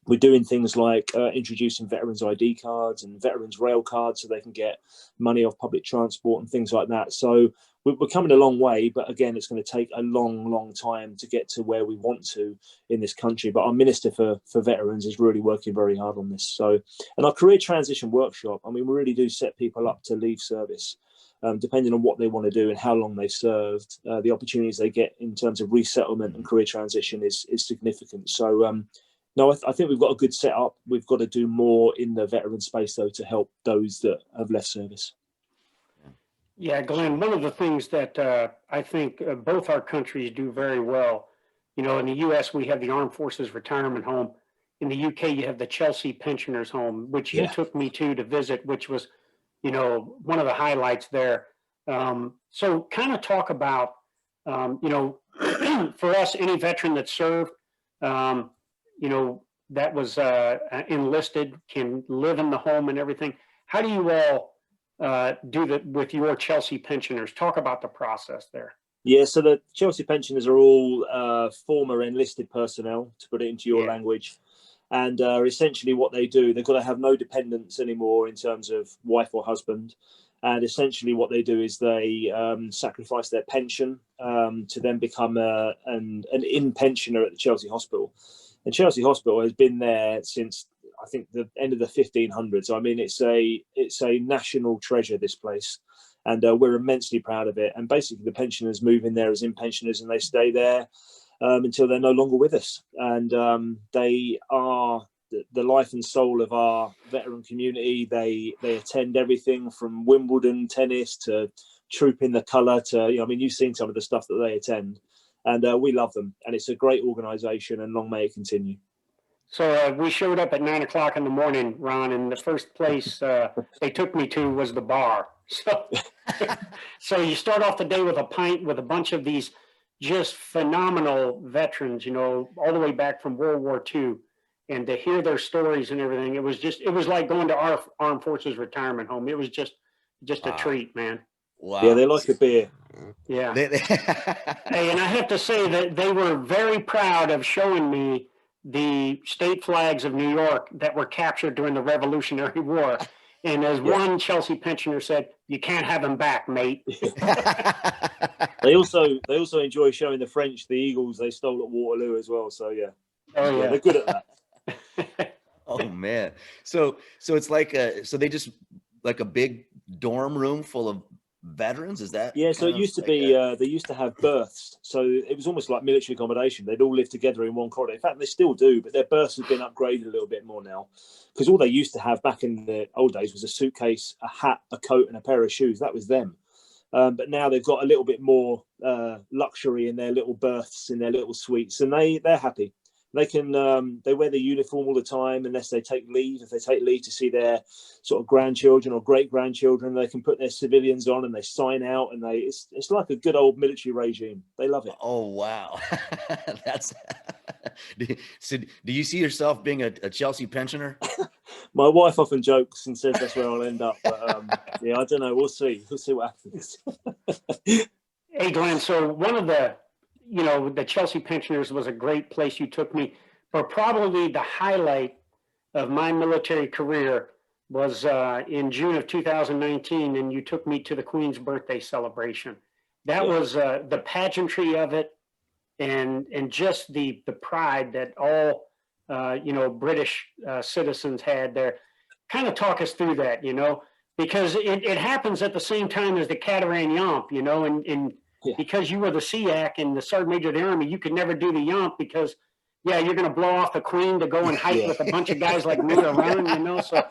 We're doing things like introducing veterans ID cards and veterans rail cards so they can get money off public transport and things like that. So we're coming a long way, but again, it's going to take a long time to get to where we want to in this country. But our Minister for Veterans is really working very hard on this. So, and our career transition workshop, I mean, we really do set people up to leave service. Depending on what they want to do and how long they've served, the opportunities they get in terms of resettlement and career transition is significant. So, no, I think we've got a good setup. We've got to do more in the veteran space, though, to help those that have left service. Yeah, Glenn, one of the things that I think both our countries do very well, you know, in the U.S., we have the Armed Forces Retirement Home. In the U.K., you have the 𝘕𝐿𝐶 Pensioners Home, which you took me to visit, which was, you know, one of the highlights there. So kind of talk about, you know, for us, any veteran that served, you know, that was enlisted, can live in the home and everything. How do you all do that with your 𝘕𝐿𝐶 pensioners? Talk about the process there. Yeah, so the 𝘕𝐿𝐶 pensioners are all former enlisted personnel, to put it into your language. And essentially what they do, they've got to have no dependents anymore in terms of wife or husband. And essentially what they do is they sacrifice their pension to then become an in-pensioner at the 𝘕𝐿𝐶 Hospital. And 𝘕𝐿𝐶 Hospital has been there since, I think, the end of the 1500s. I mean, it's a national treasure, this place. And we're immensely proud of it. And basically the pensioners move in there as in-pensioners and they stay there until they're no longer with us. And they are the life and soul of our veteran community. They attend everything from Wimbledon tennis to Trooping the Colour to, you know, I mean, you've seen some of the stuff that they attend, and we love them. And it's a great organisation, and long may it continue. So we showed up at 9 o'clock in the morning, Ron, and the first place they took me to was the bar. So you start off the day with a pint with a bunch of these just phenomenal veterans, you know, all the way back from World War II, and to hear their stories and everything, it was like going to our Armed Forces Retirement Home. It was just a treat, man. Wow. Yeah, they like a beer. Yeah. Hey, and I have to say that they were very proud of showing me the state flags of New York that were captured during the Revolutionary War. And as one 𝘕𝐿𝐶 pensioner said, "You can't have them back, mate." They also enjoy showing the French the eagles they stole at Waterloo as well. So yeah, they're good at that. Oh man, so it's like so they just like a big dorm room full of veterans, is that? Yeah, so it used to be they used to have berths, so it was almost like military accommodation. They'd all live together in one corridor. In fact, they still do, but their berths have been upgraded a little bit more now, because all they used to have back in the old days was a suitcase, a hat, a coat, and a pair of shoes. That was them. But now they've got a little bit more luxury in their little berths, in their little suites, and they're happy. They can they wear the uniform all the time unless they take leave. If they take leave to see their sort of grandchildren or great grandchildren, they can put their civilians on and they sign out, and it's like a good old military regime. They love it. Oh wow, that's. So, do you see yourself being a 𝘕𝐿𝐶 pensioner? My wife often jokes and says that's where I'll end up, but yeah, I don't know. We'll see what happens. Hey, Glenn. So one of the, you know, the 𝘕𝐿𝐶 pensioners was a great place you took me, but probably the highlight of my military career was in June of 2019, and you took me to the Queen's birthday celebration. That was the pageantry of it, and just the pride that all British citizens had there. Kind of talk us through that, because it happens at the same time as the 𝗕𝗿𝗵𝘁𝗶, and Yeah. because you were the SEAC and the Sergeant Major of the Army, you could never do the 𝗕 because, you're going to blow off the Queen to go and hike with a bunch of guys like me around, So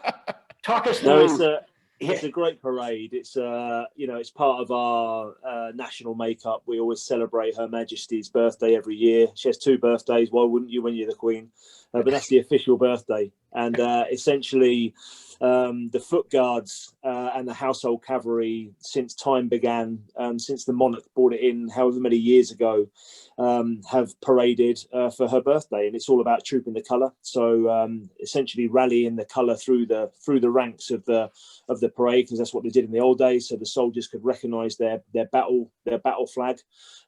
talk us through. No, it's a great parade. It's it's part of our national makeup. We always celebrate Her Majesty's birthday every year. She has 2 birthdays. Why wouldn't you when you're the Queen? But that's the official birthday. And essentially, the foot guards and the household cavalry, since time began, since the monarch brought it in however many years ago, have paraded for her birthday, and it's all about trooping the colour. So essentially rallying the colour through the ranks of the parade, because that's what they did in the old days. So the soldiers could recognise their battle flag,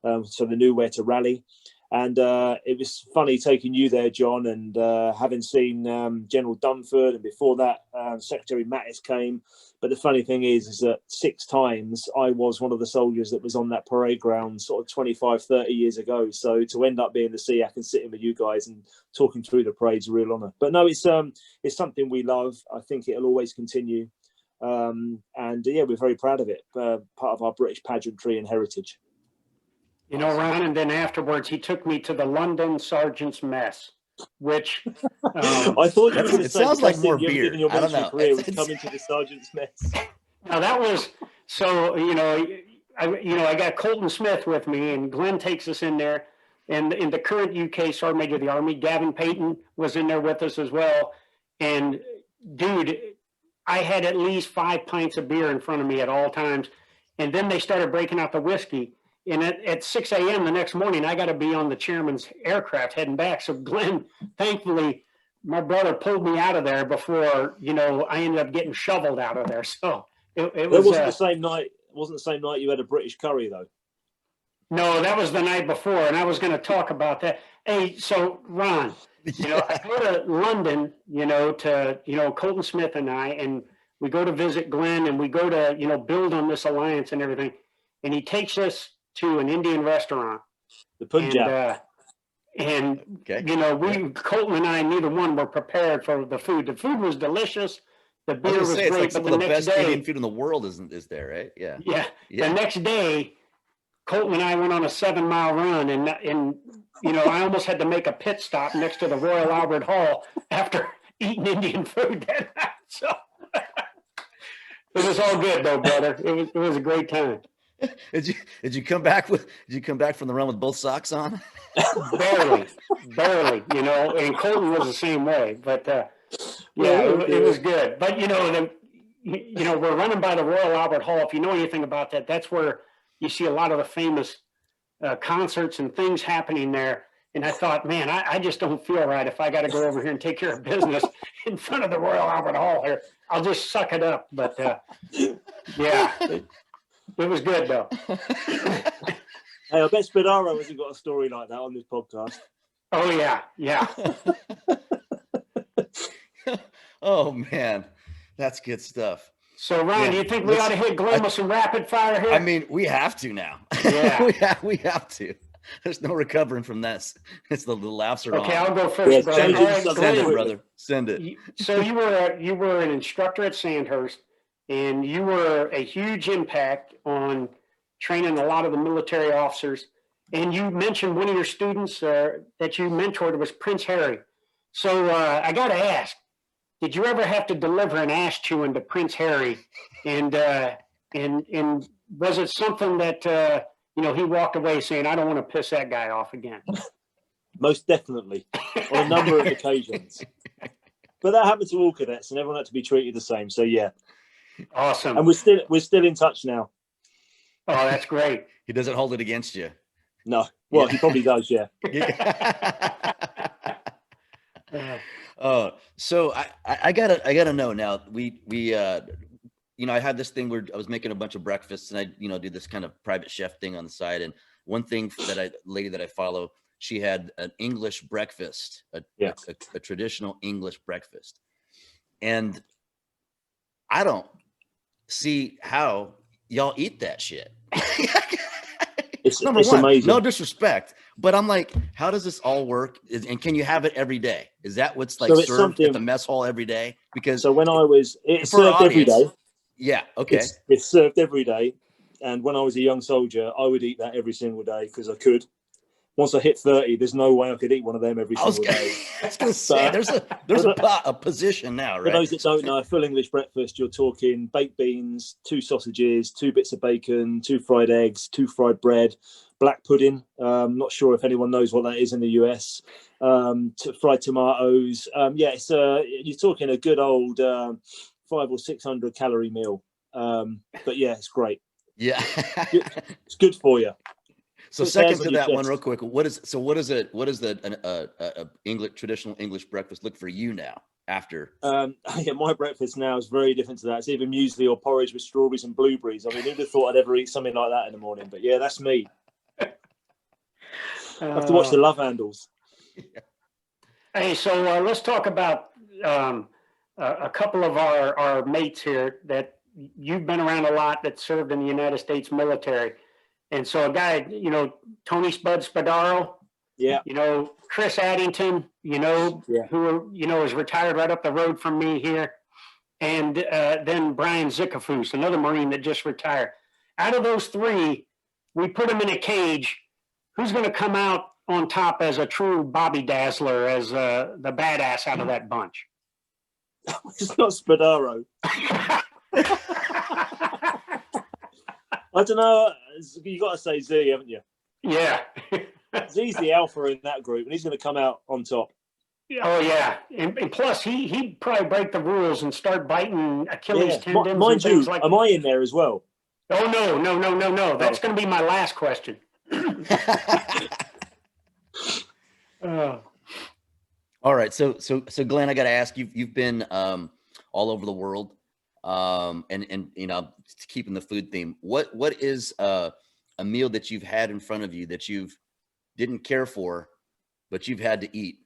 so they knew where to rally. And it was funny taking you there, John, and having seen General Dunford, and before that, Secretary Mattis came. But the funny thing is that 6 times I was one of the soldiers that was on that parade ground sort of 25, 30 years ago. So to end up being the SEAC and sitting with you guys and talking through the parade's a real honour. But no, it's something we love. I think it'll always continue. And we're very proud of it, part of our British pageantry and heritage. Ron, and then afterwards he took me to the London Sergeant's Mess, which I thought you were going to it say sounds like more beer. In your I don't military know. career was coming to the Sergeant's Mess. Now that was so. I got Colton Smith with me, and Glenn takes us in there, and in the current UK Sergeant Major of the Army, Gavin Payton, was in there with us as well. And dude, I had at least 5 pints of beer in front of me at all times, and then they started breaking out the whiskey. And at 6 a.m. the next morning, I got to be on the chairman's aircraft heading back. So Glenn, thankfully, my brother pulled me out of there before, I ended up getting shoveled out of there. So it was. Wasn't the same night. Wasn't the same night you had a British curry though? No, that was the night before, and I was going to talk about that. Hey, so Ron, I go to London, to Colton Smith and I, and we go to visit Glenn, and we go to build on this alliance and everything, and he takes us to an Indian restaurant, The Punjab. And Okay. Colton and I, neither one were prepared for the food. The food was delicious. The beer was it's great, like some but of the the next best day, Indian food in the world is there, right? Yeah. yeah. The next day, Colton and I went on a 7-mile run, and I almost had to make a pit stop next to the Royal Albert Hall after eating Indian food that night. So it was all good though, brother. It was a great time. Did you come back from the run with both socks on? barely, and Colton was the same way, but it was good. But we're running by the Royal Albert Hall. If you know anything about that, that's where you see a lot of the famous concerts and things happening there. And I thought, man, I just don't feel right if I got to go over here and take care of business in front of the Royal Albert Hall here. I'll just suck it up. But it was good though. Hey, I bet Spadaro hasn't got a story like that on this podcast. Oh yeah. Oh man, that's good stuff. So Ron, do you think we ought to hit Glenn with some rapid fire here? I mean, we have to now. Yeah. we have to. There's no recovering from this. It's the laughs are on. Okay, I'll go first, brother. Send All right, it, Glenn, brother. Send it. So you were an instructor at Sandhurst, and you were a huge impact on training a lot of the military officers. And you mentioned one of your students that you mentored was Prince Harry. So I got to ask, did you ever have to deliver an ass chewing to Prince Harry? And was it something that he walked away saying, "I don't want to piss that guy off again"? Most definitely, on a number of occasions. But that happened to all cadets, and everyone had to be treated the same. So yeah, awesome. And we're still in touch now. Oh, that's great. He doesn't hold it against you. No, well, he probably does. Yeah. So I gotta know now. I had this thing where I was making a bunch of breakfasts, and I do this kind of private chef thing on the side. And one thing lady that I follow, she had an English breakfast, a traditional English breakfast, and I don't see how y'all eat that shit. number it's one, amazing. no disrespect, but I'm like, how does this all work? And can you have it every day? Is that what's like So it's served something- at the mess hall every day? Because So when I was, it's for our served every audience- day. yeah, okay. It's served every day. And when I was a young soldier, I would eat that every single day because I could. Once I hit 30, there's no way I could eat one of them every single day. I was going to say, there's a position now, right? For those that don't know, a full English breakfast, you're talking baked beans, 2 sausages, 2 bits of bacon, 2 fried eggs, 2 fried bread, black pudding. Not sure if anyone knows what that is in the US. Fried tomatoes. You're talking a good old 500 or 600 calorie meal. But yeah, it's great. Yeah, it's good for you. So second to that one, real quick, what is the traditional English breakfast look for you now after? Yeah, my breakfast now is very different to that. It's either muesli or porridge with strawberries and blueberries. I mean, who'd have thought I'd ever eat something like that in the morning? But yeah, that's me. I have to watch the love handles. Hey, so let's talk about a couple of our mates here that you've been around a lot that served in the United States military. And so a guy, 𝗕𝗏𝗏𝗏𝗏, Yeah. Chris Addington, who, is retired right up the road from me here. And then Brian Zickafoose, another Marine that just retired. Out of those 3, we put them in a cage. Who's going to come out on top as a true Bobby Dazzler, as the badass out of that bunch? It's not Spadaro. I don't know. You got to say Z, haven't you? Yeah. Z's the alpha in that group, and he's going to come out on top. Oh yeah, and plus he'd probably break the rules and start biting Achilles tendons. Mind you, am I in there as well? Oh no. That's going to be my last question. All right, so Glenn, I got to ask you. You've been all over the world, and keeping the food theme. What is a meal that you've had in front of you that you've didn't care for, but you've had to eat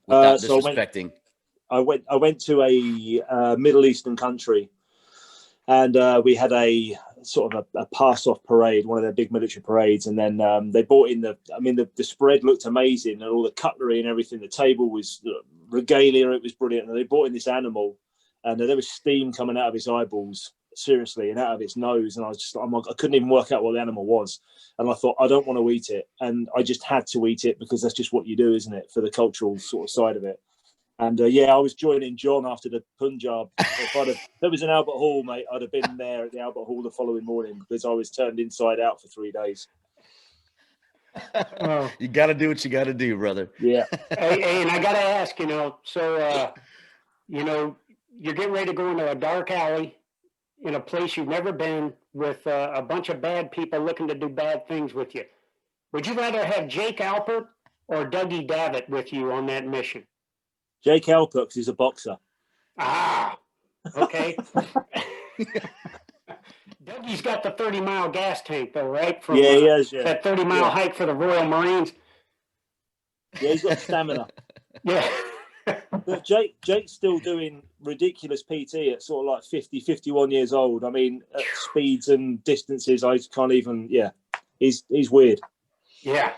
without disrespecting? I went to a Middle Eastern country, and we had a sort of a pass-off parade, one of their big military parades, and then they brought in the spread looked amazing, and all the cutlery and everything. The table was regalia; it was brilliant. And they brought in this animal, and there was steam coming out of his eyeballs, seriously, and out of its nose. And I couldn't even work out what the animal was. And I thought, I don't want to eat it, and I just had to eat it because that's just what you do, isn't it, for the cultural sort of side of it. And I was joining John after the Punjab. If there was an Albert Hall, mate, I'd have been there at the Albert Hall the following morning because I was turned inside out for 3 days. You got to do what you got to do, brother. Yeah. Hey, and I got to ask, you're getting ready to go into a dark alley in a place you've never been with a bunch of bad people looking to do bad things with you. Would you rather have Jake Alpert or Dougie Davitt with you on that mission? Jake 𝗏𝗏𝗏𝗏 is a boxer. Ah, okay. Dougie's got the 30-mile gas tank, though, right? From, he has, yeah. That 30-mile hike for the Royal Marines. Yeah, he's got stamina. Yeah. But Jake's still doing ridiculous PT at sort of like 50, 51 years old. I mean, at speeds and distances, I can't even, he's weird. Yeah.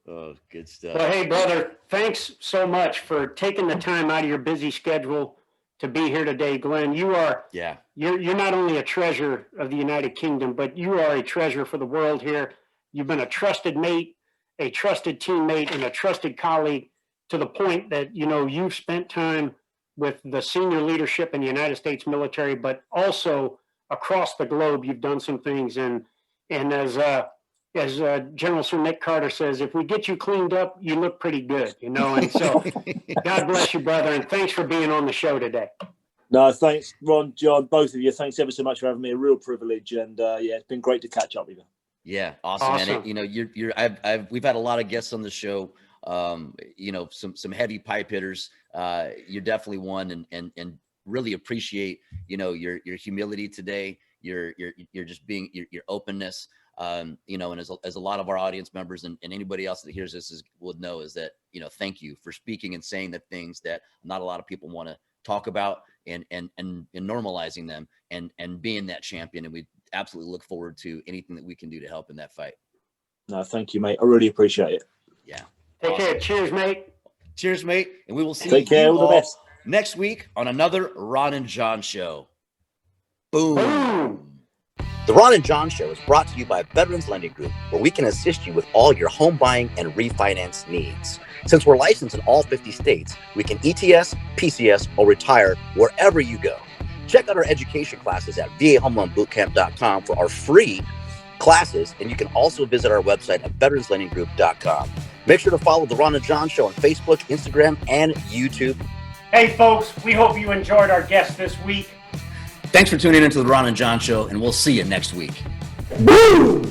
Oh, good stuff. Well, hey, brother, thanks so much for taking the time out of your busy schedule to be here today, Glenn. You are, you're not only a treasure of the United Kingdom, but you are a treasure for the world here. You've been a trusted mate, a trusted teammate, and a trusted colleague to the point that, you've spent time with the senior leadership in the United States military, but also across the globe, you've done some things. And as General Sir Nick Carter says, if we get you cleaned up, you look pretty good, and so God bless you, brother, and thanks for being on the show today. No, thanks, Ron, John, both of you. Thanks ever so much for having me. A real privilege, and it's been great to catch up with you. Yeah, awesome. Man. We've had a lot of guests on the show. Some heavy pipe hitters. You're definitely one, and really appreciate your humility today. Your just being your openness. And as a lot of our audience members and anybody else that hears this would know is that, thank you for speaking and saying the things that not a lot of people want to talk about and normalizing them and being that champion. And we absolutely look forward to anything that we can do to help in that fight. No, thank you, mate. I really appreciate it. Yeah. Take Awesome. care. Cheers, mate. Cheers, mate. And we will see Take care. you All the best. next week on another Ron and John show. Boom. Boom. The Ron and John Show is brought to you by Veterans Lending Group, where we can assist you with all your home buying and refinance needs. Since we're licensed in all 50 states, we can ETS, PCS, or retire wherever you go. Check out our education classes at VAHomeloanBootcamp.com for our free classes, and you can also visit our website at VeteransLendingGroup.com. Make sure to follow The Ron and John Show on Facebook, Instagram, and YouTube. Hey, folks, we hope you enjoyed our guest this week. Thanks for tuning into the Ron and John show, and we'll see you next week. Woo!